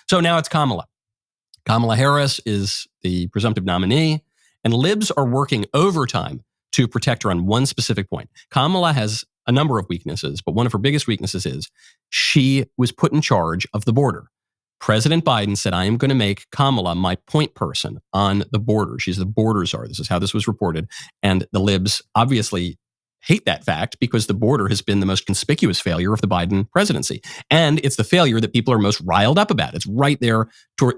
So now it's Kamala. Kamala Harris is the presumptive nominee, and libs are working overtime to protect her on one specific point. Kamala has a number of weaknesses, but one of her biggest weaknesses is she was put in charge of the border. President Biden said, I am going to make Kamala my point person on the border. She's the border czar. This is how this was reported. And the libs obviously hate that fact because the border has been the most conspicuous failure of the Biden presidency. And it's the failure that people are most riled up about. It's right there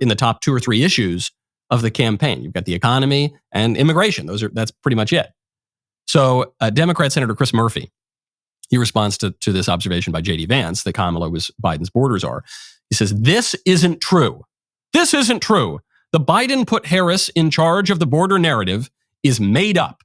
in the top 2 or 3 issues of the campaign. You've got the economy and immigration. That's pretty much it. So Democrat Senator Chris Murphy, he responds to this observation by J.D. Vance that Kamala was Biden's border czar. He says, this isn't true. This isn't true. The Biden put Harris in charge of the border narrative is made up.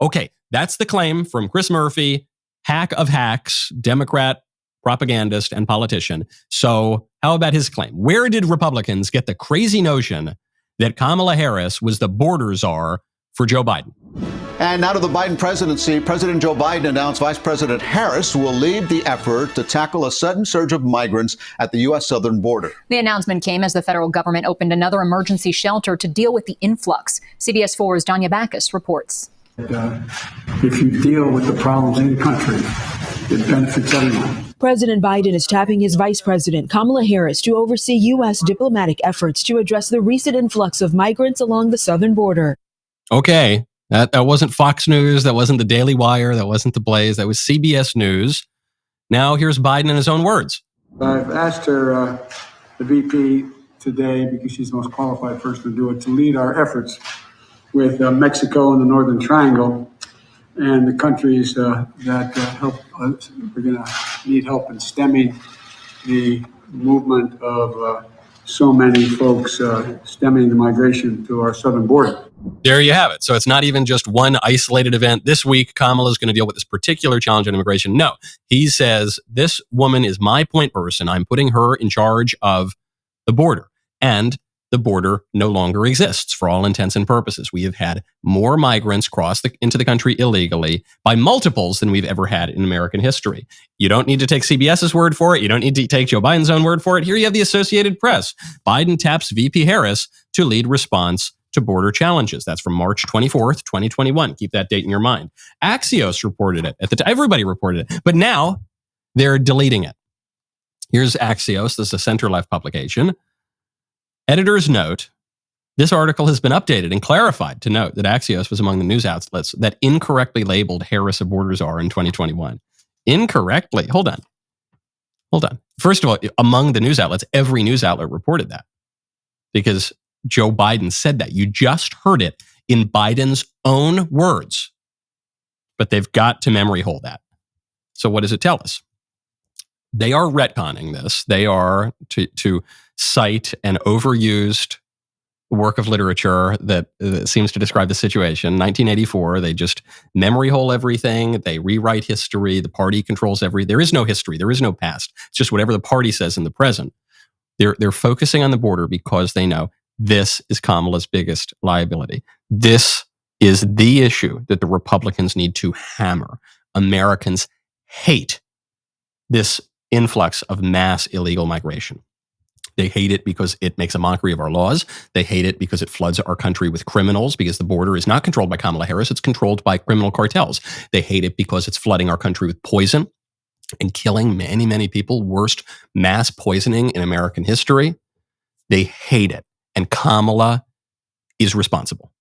Okay, that's the claim from Chris Murphy, hack of hacks, Democrat propagandist and politician. So how about his claim? Where did Republicans get the crazy notion that Kamala Harris was the border czar for Joe Biden? And now to the Biden presidency. President Joe Biden announced Vice President Harris will lead the effort to tackle a sudden surge of migrants at the U.S. southern border. The announcement came as the federal government opened another emergency shelter to deal with the influx. CBS 4's Danya Backus reports. If you deal with the problems in the country, it benefits everyone. President Biden is tapping his vice president, Kamala Harris, to oversee U.S. diplomatic efforts to address the recent influx of migrants along the southern border. Okay. That wasn't Fox News. That wasn't the Daily Wire. That wasn't the Blaze. That was CBS News. Now here's Biden in his own words. I've asked her, the VP, today, because she's the most qualified person to do it, to lead our efforts with Mexico and the Northern Triangle and the countries that help us. We're going to need help in stemming the movement of so many folks, stemming the migration to our southern border. There you have it. So it's not even just one isolated event. This week, Kamala is going to deal with this particular challenge on immigration. No, he says, this woman is my point person. I'm putting her in charge of the border. And the border no longer exists for all intents and purposes. We have had more migrants cross into the country illegally by multiples than we've ever had in American history. You don't need to take CBS's word for it. You don't need to take Joe Biden's own word for it. Here you have the Associated Press. Biden taps VP Harris to lead response to border challenges. That's from March 24th, 2021. Keep that date in your mind. Axios reported it. Everybody reported it. But now they're deleting it. Here's Axios. This is a center-left publication. Editor's note, this article has been updated and clarified to note that Axios was among the news outlets that incorrectly labeled Harris a border czar in 2021. Incorrectly? Hold on. First of all, among the news outlets, every news outlet reported that because Joe Biden said that. You just heard it in Biden's own words, but they've got to memory hole that. So what does it tell us? They are retconning this. They are to cite an overused work of literature that seems to describe the situation. 1984, they just memory hole everything. They rewrite history. The party controls everything. There is no history. There is no past. It's just whatever the party says in the present. They're focusing on the border because they know this is Kamala's biggest liability. This is the issue that the Republicans need to hammer. Americans hate this influx of mass illegal migration. They hate it because it makes a mockery of our laws. They hate it because it floods our country with criminals, because the border is not controlled by Kamala Harris. It's controlled by criminal cartels. They hate it because it's flooding our country with poison and killing many, many people. Worst mass poisoning in American history. They hate it. And Kamala is responsible.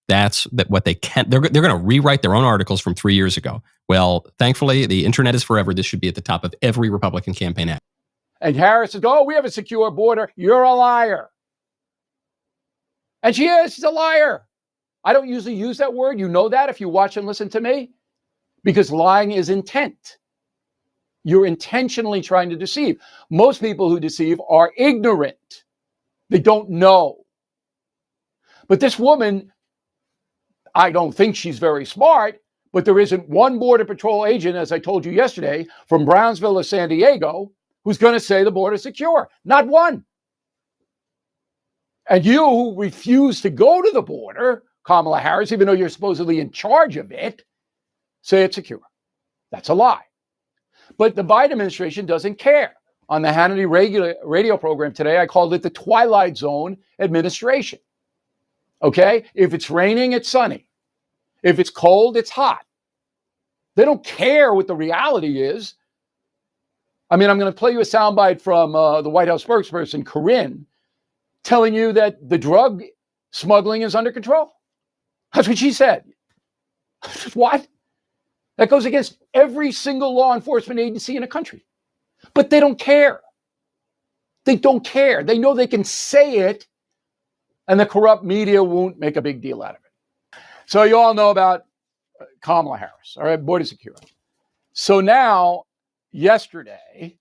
That's what they can't. They're going to rewrite their own articles from 3 years ago. Well, thankfully, the internet is forever. This should be at the top of every Republican campaign ad. And Harris says, oh, we have a secure border. You're a liar. And she is. She's a liar. I don't usually use that word. You know that if you watch and listen to me. Because lying is intent. You're intentionally trying to deceive. Most people who deceive are ignorant. They don't know. But this woman, I don't think she's very smart, but there isn't one Border Patrol agent, as I told you yesterday, from Brownsville or San Diego, who's going to say the border is secure. Not one. And you who refuse to go to the border, Kamala Harris, even though you're supposedly in charge of it, say it's secure. That's a lie. But the Biden administration doesn't care. on the Hannity radio program today. I called it the Twilight Zone administration. Okay? If it's raining, it's sunny. If it's cold, it's hot. They don't care what the reality is. I mean, I'm going to play you a soundbite from the White House spokesperson, Corinne, telling you that the drug smuggling is under control. That's what she said. What? That goes against every single law enforcement agency in the country. But they don't care. They don't care. They know they can say it, and the corrupt media won't make a big deal out of it. So you all know about Kamala Harris, all right, border security. So now, yesterday,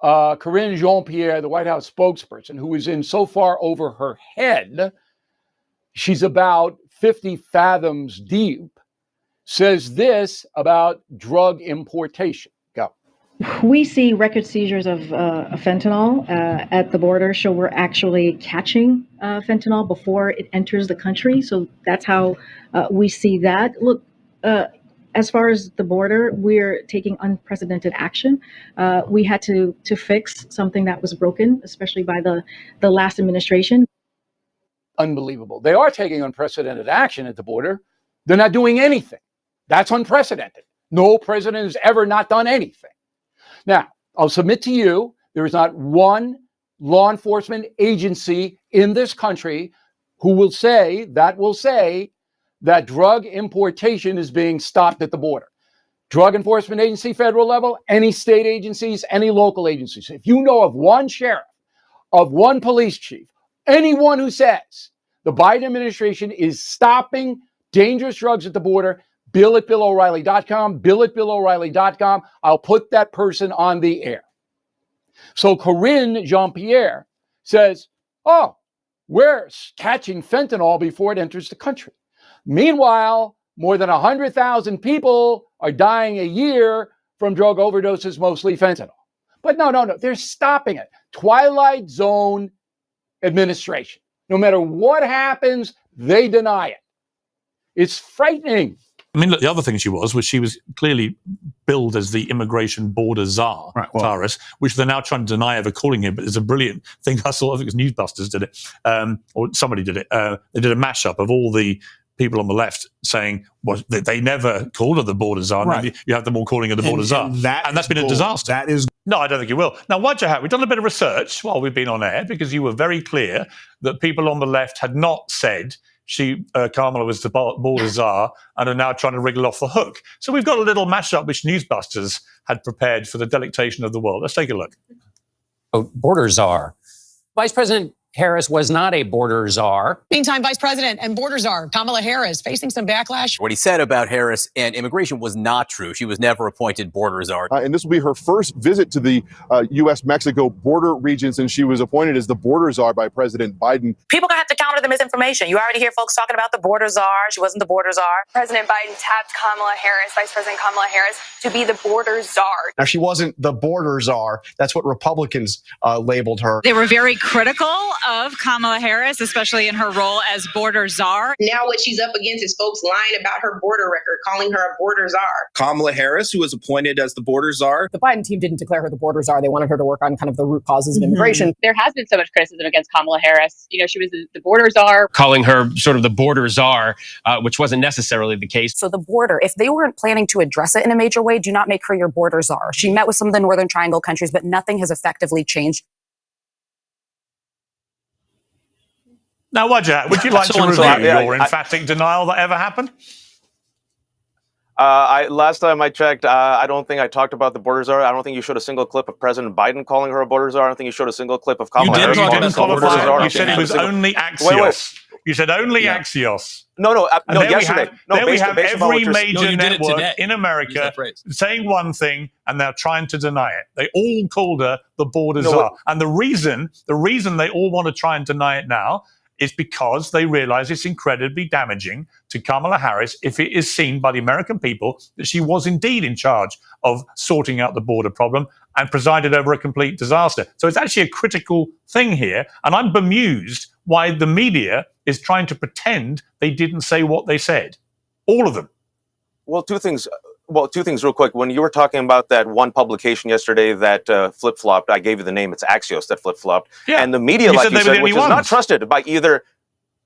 Karine Jean-Pierre, the White House spokesperson, who is in so far over her head, she's about 50 fathoms deep, says this about drug importation. Go. We see record seizures of fentanyl at the border, so we're actually catching fentanyl before it enters the country. So that's how we see that. Look, as far as the border, we're taking unprecedented action. We had to fix something that was broken, especially by the last administration. Unbelievable. They are taking unprecedented action at the border. They're not doing anything. That's unprecedented. No president has ever not done anything. Now, I'll submit to you, there is not one law enforcement agency in this country who will say that drug importation is being stopped at the border. Drug enforcement agency, federal level, any state agencies, any local agencies. If you know of one sheriff, of one police chief, anyone who says the Biden administration is stopping dangerous drugs at the border, bill at BillO'Reilly.com, bill at BillO'Reilly.com. I'll put that person on the air. So Karine Jean-Pierre says, oh, we're catching fentanyl before it enters the country. Meanwhile, more than 100,000 people are dying a year from drug overdoses, mostly fentanyl. But no, they're stopping it. Twilight Zone administration. No matter what happens, they deny it. It's frightening. I mean, look, the other thing she was clearly billed as the immigration border czar, right, Taurus, which they're now trying to deny ever calling him, but it's a brilliant thing. I think it was Newsbusters did it, or somebody did it. They did a mashup of all the people on the left saying, well, they never called her the border czar. Right. You have them all calling her the border czar. And that's been a disaster. That is. No, I don't think it will. Now, we've done a bit of research while we've been on air, because you were very clear that people on the left had not said Kamala was the border czar, and are now trying to wriggle off the hook. So we've got a little mashup which Newsbusters had prepared for the delectation of the world. Let's take a look. Oh, border czar. Vice President Harris was not a border czar. Meantime, Vice President and border czar Kamala Harris facing some backlash. What he said about Harris and immigration was not true. She was never appointed border czar. And this will be her first visit to the U.S. Mexico border region since she was appointed as the border czar by President Biden. People gonna have to counter the misinformation. You already hear folks talking about the border czar. She wasn't the border czar. President Biden tapped Kamala Harris, Vice President Kamala Harris, to be the border czar. Now, she wasn't the border czar. That's what Republicans labeled her. They were very critical of Kamala Harris, especially in her role as border czar. Now what she's up against is folks lying about her border record, calling her a border czar. Kamala Harris, who was appointed as the border czar. The Biden team didn't declare her the border czar. They wanted her to work on kind of the root causes of immigration. There has been so much criticism against Kamala Harris. You know, she was the border czar. Calling her sort of the border czar, which wasn't necessarily the case. So the border, if they weren't planning to address it in a major way, do not make her your border czar. She met with some of the Northern Triangle countries, but nothing has effectively changed. Now, would you like to review your emphatic denial that ever happened? Last time I checked, I don't think I talked about the border czar. I don't think you showed a single clip of President Biden calling her a border czar. I don't think you showed a single clip of Kamala Harris calling her a border czar. You said it was only Axios. You said only Axios. No, yesterday. We have every major network in America saying one thing, and they're trying to deny it. They all called her the border czar. And the reason they all want to try and deny it now is because they realize it's incredibly damaging to Kamala Harris if it is seen by the American people that she was indeed in charge of sorting out the border problem and presided over a complete disaster. So it's actually a critical thing here, and I'm bemused why the media is trying to pretend they didn't say what they said. All of them. Well, two things. Well, two things real quick. When you were talking about that one publication yesterday that flip-flopped, I gave you the name. It's Axios that flip-flopped. Yeah. And the media, like you said, which is not ones. trusted by either...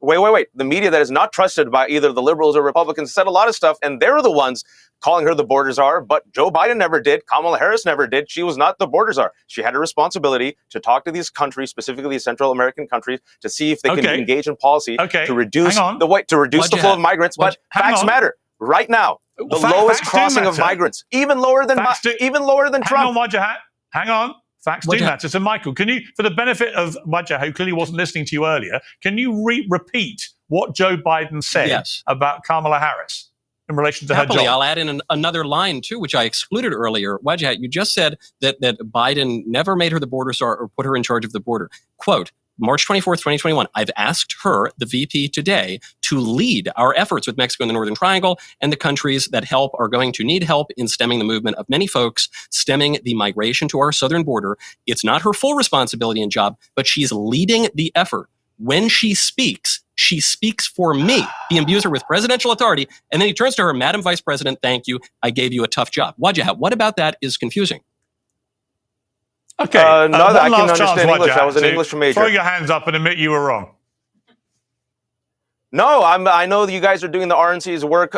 Wait. The media that is not trusted by either the liberals or Republicans said a lot of stuff, and they're the ones calling her the border czar, but Joe Biden never did. Kamala Harris never did. She was not the border czar. She had a responsibility to talk to these countries, specifically Central American countries, to see if they can engage in policy to reduce the flow of migrants. But facts matter. Right now, the lowest crossing of migrants, even lower than Trump. Hang on, Wajahat. Hang on. Facts do matter. So, Michael, can you, for the benefit of Wajahat, who clearly wasn't listening to you earlier, can you repeat what Joe Biden said about Kamala Harris in relation to her job? I'll add in another line, too, which I excluded earlier. Wajahat, you just said that Biden never made her the border czar or put her in charge of the border. Quote, March 24th, 2021, I've asked her, the VP today, to lead our efforts with Mexico and the Northern Triangle, and the countries that are going to need help in stemming the movement of many folks, stemming the migration to our southern border. It's not her full responsibility and job, but she's leading the effort. When she speaks for me. He imbues her with presidential authority, and then he turns to her, Madam Vice President, thank you. I gave you a tough job. Wajahat, what about that is confusing? Okay. I can last chance, understand English. Wajahat, I was an English major. Throw your hands up and admit you were wrong. No, I know that you guys are doing the RNC's work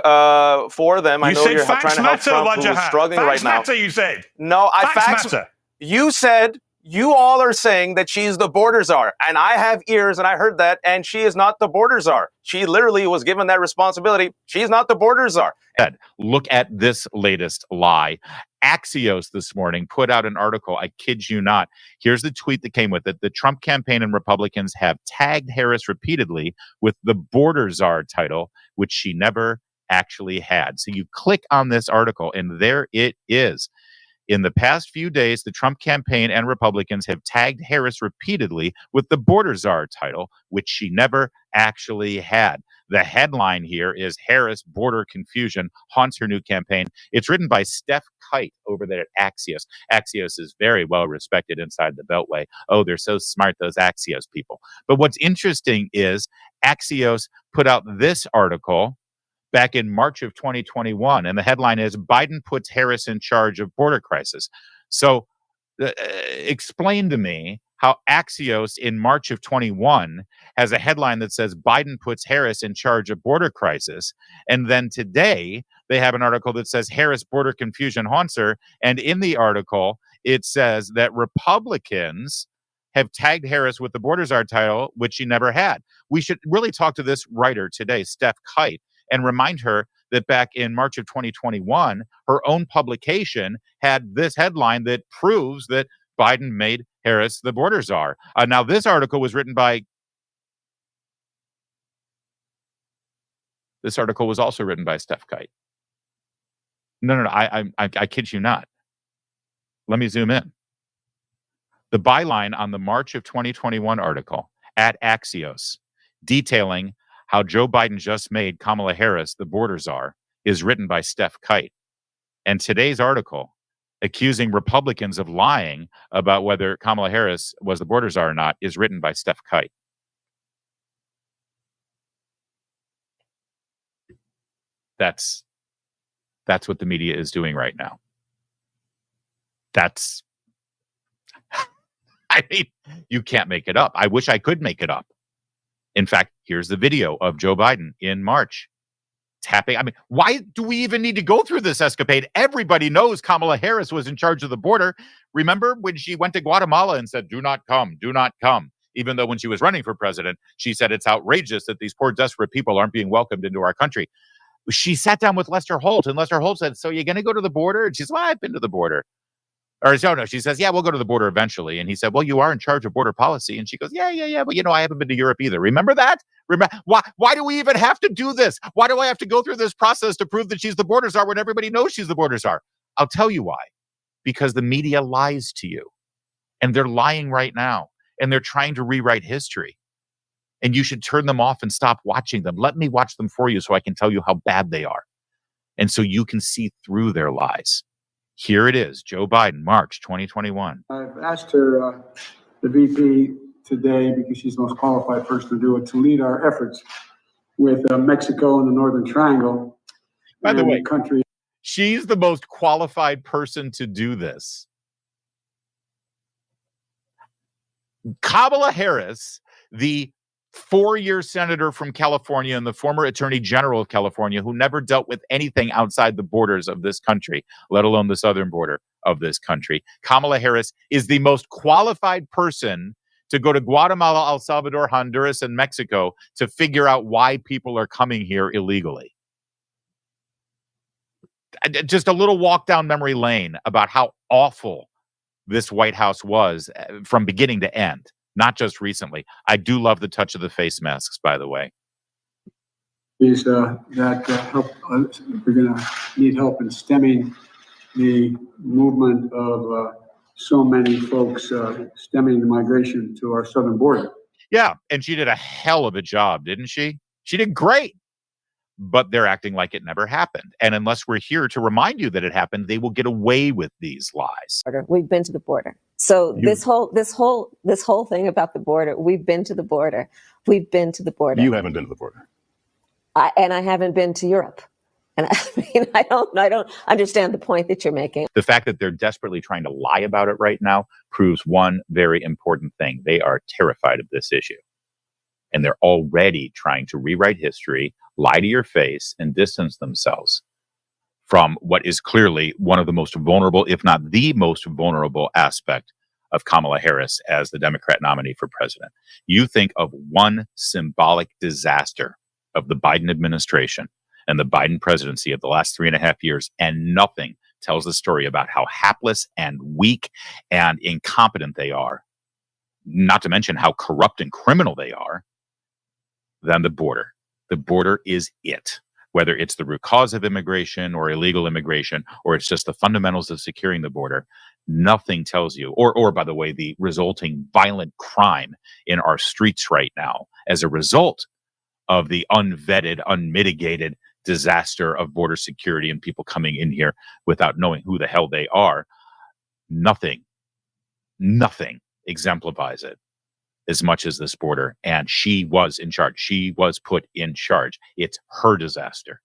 for them. I know you're trying to help Trump, who's struggling right now. Facts matter, you said. No, Facts matter. You said you all are saying that she's the border czar, and I have ears, and I heard that, and she is not the border czar. She literally was given that responsibility. She's not the border czar. Look at this latest lie. Axios this morning put out an article, I kid you not. Here's the tweet that came with it. The Trump campaign and Republicans have tagged Harris repeatedly with the border czar title, which she never actually had. So you click on this article, and there it is. In the past few days, the Trump campaign and Republicans have tagged Harris repeatedly with the border czar title, which she never actually had. The headline here is Harris Border Confusion Haunts Her New Campaign. It's written by Steph Kite over there at Axios. Axios is very well respected inside the Beltway. Oh, they're so smart, those Axios people. But what's interesting is Axios put out this article back in March of 2021. And the headline is Biden puts Harris in charge of border crisis. So explain to me how Axios in March of 21 has a headline that says Biden puts Harris in charge of border crisis. And then today they have an article that says Harris border confusion haunts her. And in the article, it says that Republicans have tagged Harris with the border czar title, which she never had. We should really talk to this writer today, Steph Kite, and remind her that back in March of 2021, her own publication had this headline that proves that Biden made Harris the border czar. Now, this article was written by... This article was also written by Steph Kite. No, I kid you not. Let me zoom in. The byline on the March of 2021 article at Axios detailing how Joe Biden just made Kamala Harris the border czar is written by Steph Kite. And today's article accusing Republicans of lying about whether Kamala Harris was the border czar or not is written by Steph Kite. That's what the media is doing right now. I mean, you can't make it up. I wish I could make it up. In fact, here's the video of Joe Biden in March tapping. I mean, why do we even need to go through this escapade? Everybody knows Kamala Harris was in charge of the border. Remember when she went to Guatemala and said, do not come, do not come. Even though when she was running for president, she said it's outrageous that these poor, desperate people aren't being welcomed into our country. She sat down with Lester Holt, and Lester Holt said, so you're going to go to the border? And she said, well, I've been to the border. Or no, she says, yeah, we'll go to the border eventually. And he said, well, you are in charge of border policy. And she goes, yeah. But, I haven't been to Europe either. Remember that? Why do we even have to do this? Why do I have to go through this process to prove that she's the border czar when everybody knows she's the border czar? I'll tell you why. Because the media lies to you. And they're lying right now. And they're trying to rewrite history. And you should turn them off and stop watching them. Let me watch them for you so I can tell you how bad they are. And so you can see through their lies. Here it is, Joe Biden, March 2021. I've asked her, the VP today, because she's the most qualified person to do it, to lead our efforts with Mexico and the Northern Triangle. By the way, She's the most qualified person to do this. Kamala Harris, the 4-year senator from California and the former attorney general of California, who never dealt with anything outside the borders of this country, let alone the southern border of this country. Kamala Harris is the most qualified person to go to Guatemala, El Salvador, Honduras, and Mexico to figure out why people are coming here illegally. Just a little walk down memory lane about how awful this White House was from beginning to end, not just recently. I do love the touch of the face masks, by the way. Is that help? We're going to need help in stemming the movement of so many folks stemming the migration to our southern border. Yeah, and she did a hell of a job, didn't she? She did great. But they're acting like it never happened. And unless we're here to remind you that it happened, they will get away with these lies. We've been to the border. So this whole thing about the border, we've been to the border. We've been to the border. You haven't been to the border. I haven't been to Europe. And I don't understand the point that you're making. The fact that they're desperately trying to lie about it right now proves one very important thing. They are terrified of this issue. And they're already trying to rewrite history, lie to your face, and distance themselves from what is clearly one of the most vulnerable, if not the most vulnerable aspect of Kamala Harris as the Democrat nominee for president. You think of one symbolic disaster of the Biden administration and the Biden presidency of the last 3.5 years, and nothing tells the story about how hapless and weak and incompetent they are, not to mention how corrupt and criminal they are, than the border. The border is it. Whether it's the root cause of immigration or illegal immigration, or it's just the fundamentals of securing the border, nothing tells you, or by the way, the resulting violent crime in our streets right now as a result of the unvetted, unmitigated disaster of border security and people coming in here without knowing who the hell they are. Nothing exemplifies it as much as this border. And she was in charge. She was put in charge. It's her disaster.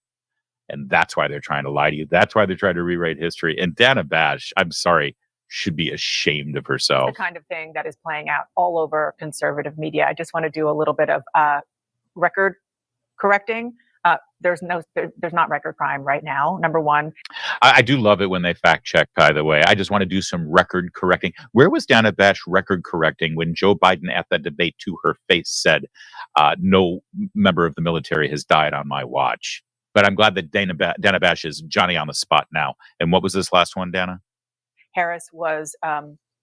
And that's why they're trying to lie to you. That's why they're trying to rewrite history. And Dana Bash, I'm sorry, should be ashamed of herself. The kind of thing that is playing out all over conservative media. I just want to do a little bit of record correcting. There's not record crime right now, number one. I do love it when they fact check, by the way. I just want to do some record correcting. Where was Dana Bash record correcting when Joe Biden at that debate to her face said, no member of the military has died on my watch? But I'm glad that Dana Bash is Johnny on the spot now. And what was this last one, Dana? Harris was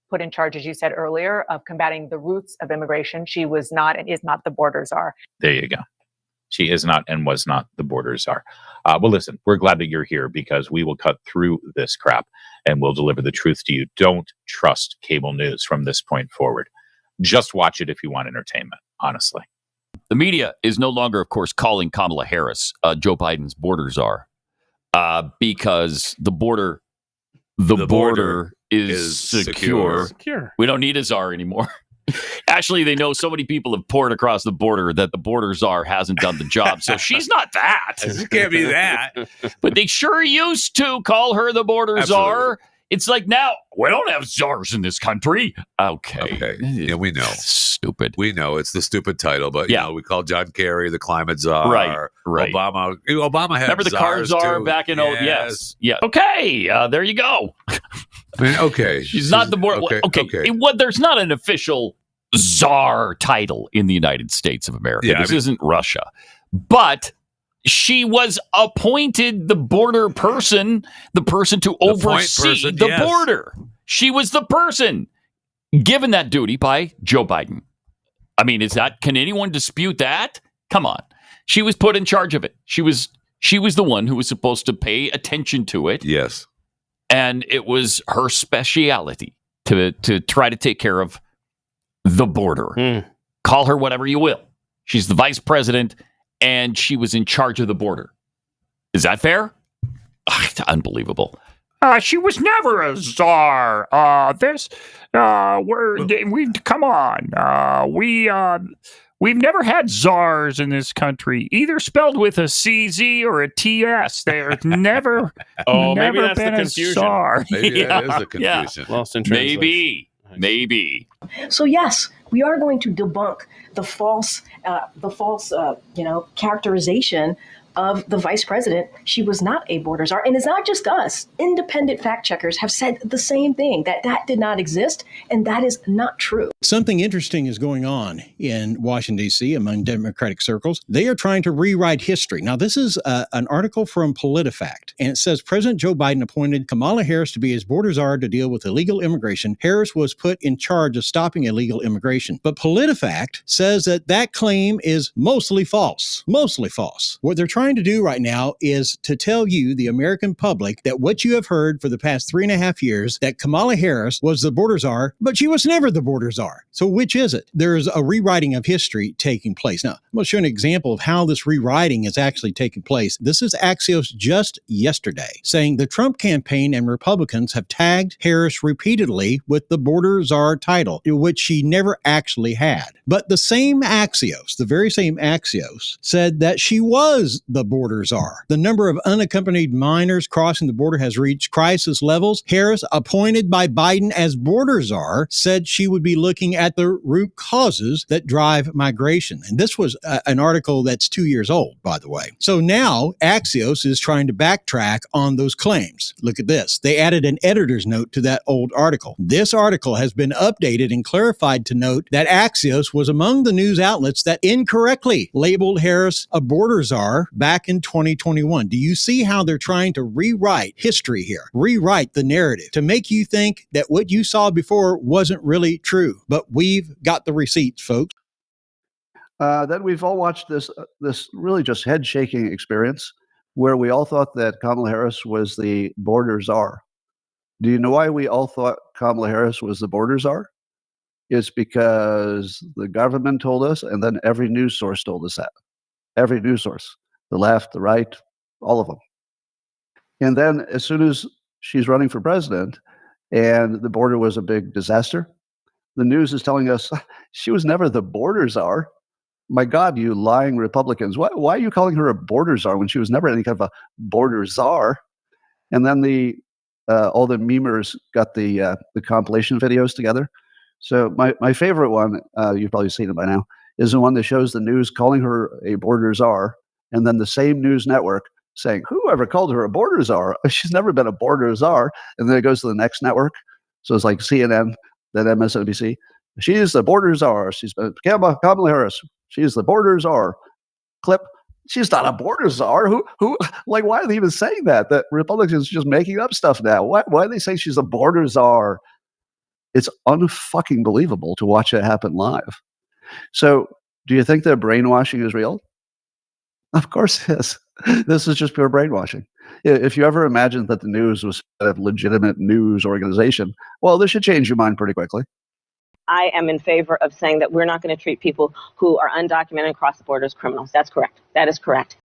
put in charge, as you said earlier, of combating the roots of immigration. She was not and is not the border czar. There you go. She is not and was not the border czar. Well, listen, we're glad that you're here because we will cut through this crap and we'll deliver the truth to you. Don't trust cable news from this point forward. Just watch it if you want entertainment, honestly. The media is no longer, of course, calling Kamala Harris Joe Biden's border czar because the border is secure. We don't need a czar anymore. Actually, they know so many people have poured across the border that the border czar hasn't done the job. So she's not that. It can't be that. But they sure used to call her the border czar. It's like now, we don't have czars in this country. Okay. Yeah, we know. Stupid. We know it's the stupid title, but you know, we call John Kerry the climate czar. Right. Obama had remember the car czar too. back in yes. Yeah. Okay. There you go. I mean, okay. She's not the border. Okay. There's not an official czar title in the United States of America. Yeah, this isn't Russia. But she was appointed the border person, the person to oversee the border. She was the person given that duty by Joe Biden. I mean, can anyone dispute that? Come on. She was put in charge of it. She was the one who was supposed to pay attention to it. Yes. And it was her speciality to try to take care of the border. Call her whatever you will. She's the vice president, and she was in charge of the border. Is that fair? Unbelievable. She was never a czar. Come on. We've never had czars in this country, either spelled with a CZ or a TS. There's never, maybe never that's been the a confusion. czar. Maybe that is the confusion. Lost in translation. Maybe. So yes, we are going to debunk the false, characterization of the vice president. She was not a border czar, and it's not just us. Independent fact checkers have said the same thing, that did not exist, and that is not true. Something interesting is going on in Washington, D.C. among Democratic circles. They are trying to rewrite history. Now, this is an article from PolitiFact, and it says President Joe Biden appointed Kamala Harris to be his border czar to deal with illegal immigration. Harris was put in charge of stopping illegal immigration. But PolitiFact says that claim is mostly false. Mostly false. What they're trying to do right now is to tell you, the American public, that what you have heard for the past 3.5 years, that Kamala Harris was the border czar, but she was never the border czar. So which is it? There's a rewriting of history taking place. Now, I'm going to show an example of how this rewriting is actually taking place. This is Axios just yesterday, saying the Trump campaign and Republicans have tagged Harris repeatedly with the border czar title, which she never actually had. But the same Axios, the very same Axios, said that she was the border czar. The number of unaccompanied minors crossing the border has reached crisis levels. Harris, appointed by Biden as border czar, said she would be looking at the root causes that drive migration. And this was an article that's 2 years old, by the way. So now Axios is trying to backtrack on those claims. Look at this. They added an editor's note to that old article. This article has been updated and clarified to note that Axios was among the news outlets that incorrectly labeled Harris a border czar back in 2021. Do you see how they're trying to rewrite history here? Rewrite the narrative to make you think that what you saw before wasn't really true. But we've got the receipts, folks. Then we've all watched this really just head-shaking experience where we all thought that Kamala Harris was the border czar. Do you know why we all thought Kamala Harris was the border czar? It's because the government told us, and then every news source told us that. Every news source, the left, the right, all of them. And then as soon as she's running for president and the border was a big disaster, the news is telling us she was never the border czar. My God, you lying Republicans. Why are you calling her a border czar when she was never any kind of a border czar? And then all the memers got the compilation videos together. So my favorite one, you've probably seen it by now, is the one that shows the news calling her a border czar, and then the same news network saying, whoever called her a border czar? She's never been a border czar. And then it goes to the next network. So it's like CNN, then MSNBC. She's the border czar. She's been Kamala Harris. She's the border czar. Clip. She's not a border czar. Who? Like, why are they even saying that? That Republicans are just making up stuff now. Why are they saying she's a border czar? It's unfucking believable to watch it happen live. So, do you think that brainwashing is real? Of course it is. This is just pure brainwashing. If you ever imagined that the news was a legitimate news organization, well, this should change your mind pretty quickly. I am in favor of saying that we're not going to treat people who are undocumented across the border as criminals. That's correct. That is correct.